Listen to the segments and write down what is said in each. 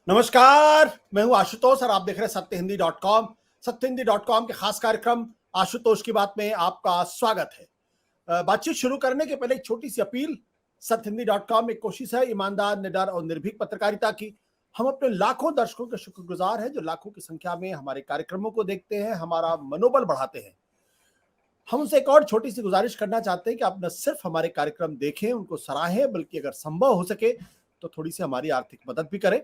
नमस्कार, मैं हूं आशुतोष और आप देख रहे हैं सत्यहिंदी.com। सत्यहिंदी.com के खास कार्यक्रम आशुतोष की बात में आपका स्वागत है। बातचीत शुरू करने के पहले एक छोटी सी अपील। सत्यहिंदी.com एक कोशिश है ईमानदार, निडर और निर्भीक पत्रकारिता की। हम अपने लाखों दर्शकों के शुक्रगुजार हैं जो लाखों की संख्या में हमारे कार्यक्रमों को देखते हैं, हमारा मनोबल बढ़ाते हैं। हम उनसे एक और छोटी सी गुजारिश करना चाहते हैं कि आप न सिर्फ हमारे कार्यक्रम देखें, उनको सराहें, बल्कि अगर संभव हो सके तो थोड़ी सी हमारी आर्थिक मदद भी करें,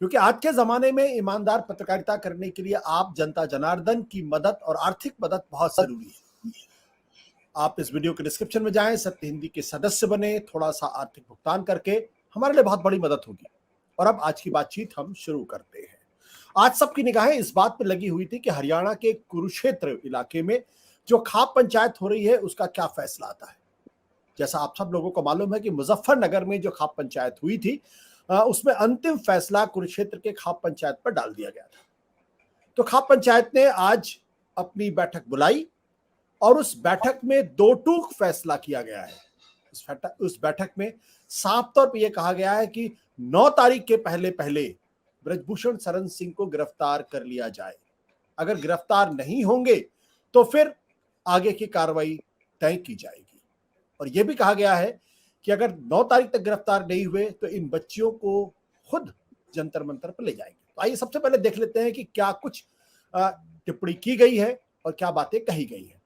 क्योंकि आज के जमाने में ईमानदार पत्रकारिता करने के लिए आप जनता जनार्दन की मदद और आर्थिक मदद बहुत जरूरी है। आप इस वीडियो के डिस्क्रिप्शन में जाएं, सत्य हिंदी के सदस्य बने, थोड़ा सा आर्थिक भुगतान करके हमारे लिए बहुत बड़ी मदद होगी। और अब आज की बातचीत हम शुरू करते हैं। आज सबकी निगाहें इस बात पर लगी हुई थी कि हरियाणा के कुरुक्षेत्र इलाके में जो खाप पंचायत हो रही है उसका क्या फैसला आता है। जैसा आप सब लोगों को मालूम है कि मुजफ्फरनगर में जो खाप पंचायत हुई थी उसमें अंतिम फैसला कुरुक्षेत्र के खाप पंचायत पर डाल दिया गया था। तो खाप पंचायत ने आज अपनी बैठक बुलाई और उस बैठक में दो टूक फैसला किया गया है। उस बैठक में साफ तौर पर यह कहा गया है कि 9 तारीख के पहले पहले ब्रजभूषण शरण सिंह को गिरफ्तार कर लिया जाए। अगर गिरफ्तार नहीं होंगे तो फिर आगे की कार्रवाई तय की जाएगी। और यह भी कहा गया है कि अगर 9 तारीख तक गिरफ्तार नहीं हुए तो इन बच्चियों को खुद जंतर मंतर पर ले जाएंगे। तो आइए सबसे पहले देख लेते हैं कि क्या कुछ टिप्पणी की गई है और क्या बातें कही गई हैं।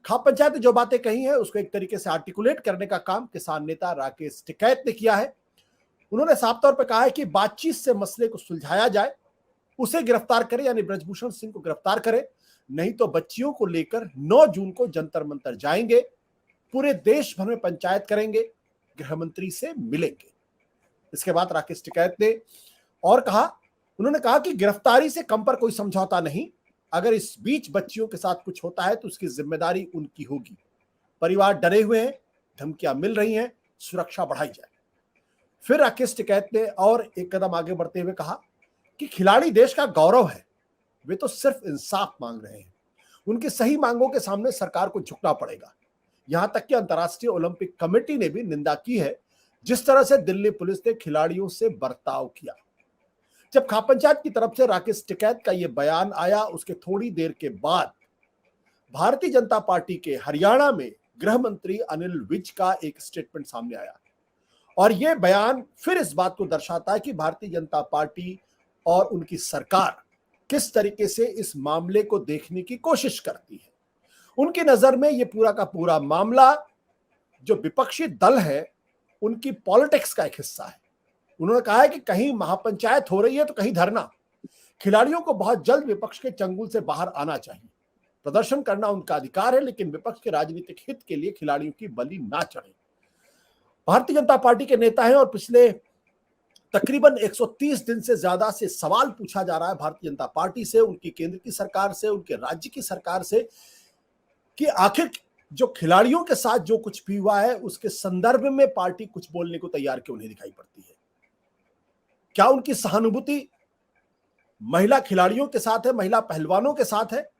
खाप पंचायत ने जो बातें कही हैं उसको एक तरीके से आर्टिकुलेट करने का काम किसान नेता राकेश टिकैत ने किया है। उन्होंने साफ तौर पर कहा है कि बातचीत से मसले को सुलझाया जाए, उसे गिरफ्तार करे, यानी ब्रजभूषण सिंह को गिरफ्तार करे, नहीं तो बच्चियों को लेकर 9 जून को जंतर मंतर जाएंगे, पूरे देश भर में पंचायत करेंगे, गृह मंत्री से मिलेंगे। इसके बाद राकेश टिकैत ने और कहा, उन्होंने कहा कि गिरफ्तारी से कम पर कोई समझौता नहीं, अगर इस बीच बच्चियों के साथ कुछ होता है तो उसकी जिम्मेदारी उनकी होगी। परिवार डरे हुए हैं, धमकियां मिल रही हैं, सुरक्षा बढ़ाई जाए। फिर राकेश टिकैत ने और एक कदम आगे बढ़ते हुए कहा कि खिलाड़ी देश का गौरव है, वे तो सिर्फ इंसाफ मांग रहे हैं, उनकी सही मांगों के सामने सरकार को झुकना पड़ेगा। यहां तक कि अंतर्राष्ट्रीय ओलंपिक कमेटी ने भी निंदा की है जिस तरह से दिल्ली पुलिस ने खिलाड़ियों से बर्ताव किया। जब खाप पंचायत की तरफ से राकेश टिकैत का यह बयान आया, उसके थोड़ी देर के बाद भारतीय जनता पार्टी के हरियाणा में गृह मंत्री अनिल विज का एक स्टेटमेंट सामने आया और यह बयान फिर इस बात को दर्शाता है कि भारतीय जनता पार्टी और उनकी सरकार किस तरीके से इस मामले को देखने की कोशिश करती है। उनकी नजर में यह पूरा का पूरा मामला जो विपक्षी दल है उनकी पॉलिटिक्स का एक हिस्सा है। उन्होंने कहा है कि कहीं महापंचायत हो रही है तो कहीं धरना। खिलाड़ियों को बहुत जल्द विपक्ष के चंगुल से बाहर आना चाहिए। प्रदर्शन करना उनका अधिकार है, लेकिन विपक्ष के राजनीतिक हित के लिए खिलाड़ियों की बलि ना चढ़े। भारतीय जनता पार्टी के नेता हैं और पिछले तकरीबन 130 दिन से ज्यादा से सवाल पूछा जा रहा है भारतीय जनता पार्टी से, उनकी केंद्र की सरकार से, उनके राज्य की सरकार से, कि आखिर जो खिलाड़ियों के साथ जो कुछ भी हुआ है उसके संदर्भ में पार्टी कुछ बोलने को तैयार क्यों नहीं दिखाई पड़ती है। क्या उनकी सहानुभूति महिला खिलाड़ियों के साथ है, महिला पहलवानों के साथ है,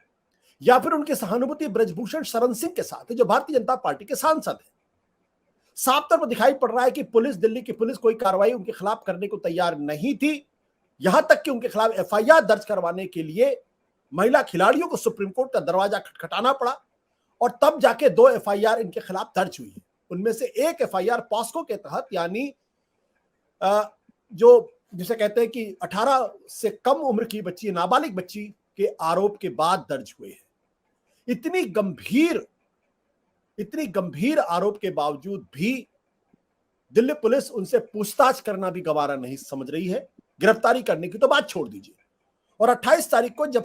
या फिर उनकी सहानुभूति ब्रजभूषण शरण सिंह के साथ है जो भारतीय जनता पार्टी के सांसद है। साफ तौर पर दिखाई पड़ रहा है कि पुलिस, दिल्ली की पुलिस कोई कार्रवाई उनके खिलाफ करने को तैयार नहीं थी, यहां तक कि उनके खिलाफ एफआईआर दर्ज करवाने के लिए महिला खिलाड़ियों को सुप्रीम कोर्ट का दरवाजा खटखटाना पड़ा और तब जाके 2 एफआईआर इनके खिलाफ दर्ज हुई है। उनमें से एक एफआईआर पॉस्को के तहत, यानी जो जिसे कहते हैं कि 18 से कम उम्र की बच्ची, नाबालिग बच्ची के आरोप के बाद दर्ज हुए हैं। इतनी गंभीर आरोप के बावजूद भी दिल्ली पुलिस उनसे पूछताछ करना भी गवारा नहीं समझ रही है। गिरफ्तारी करने की तो बात छोड़ दीजिए। और 28 तारीख को जब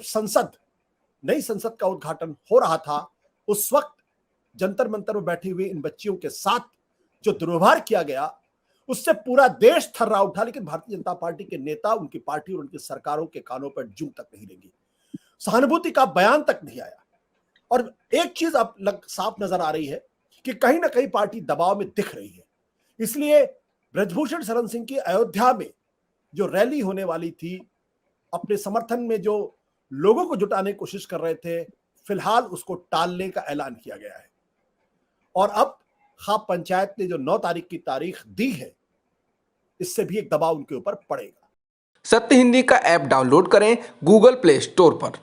नई संसद का उद्घाटन हो रहा था, उस वक्त जंतर मंतर में बैठी हुई इन बच्चियों के साथ जो दुर्व्यवहार किया गया उससे पूरा देश थर्रा उठा, लेकिन भारतीय जनता पार्टी के नेता, उनकी पार्टी और उनकी सरकारों के कानों पर जूं तक नहीं लगी, सहानुभूति का बयान तक नहीं आया। और एक चीज अब साफ नजर आ रही है कि कहीं ना कहीं पार्टी दबाव में दिख रही है। इसलिए ब्रजभूषण शरण सिंह की अयोध्या में जो रैली होने वाली थी, अपने समर्थन में जो लोगों को जुटाने की कोशिश कर रहे थे, फिलहाल उसको टालने का ऐलान किया गया है। और अब खाप पंचायत ने जो 9 तारीख की तारीख दी है, इससे भी एक दबाव उनके ऊपर पड़ेगा। सत्य हिंदी का ऐप डाउनलोड करें गूगल प्ले स्टोर पर।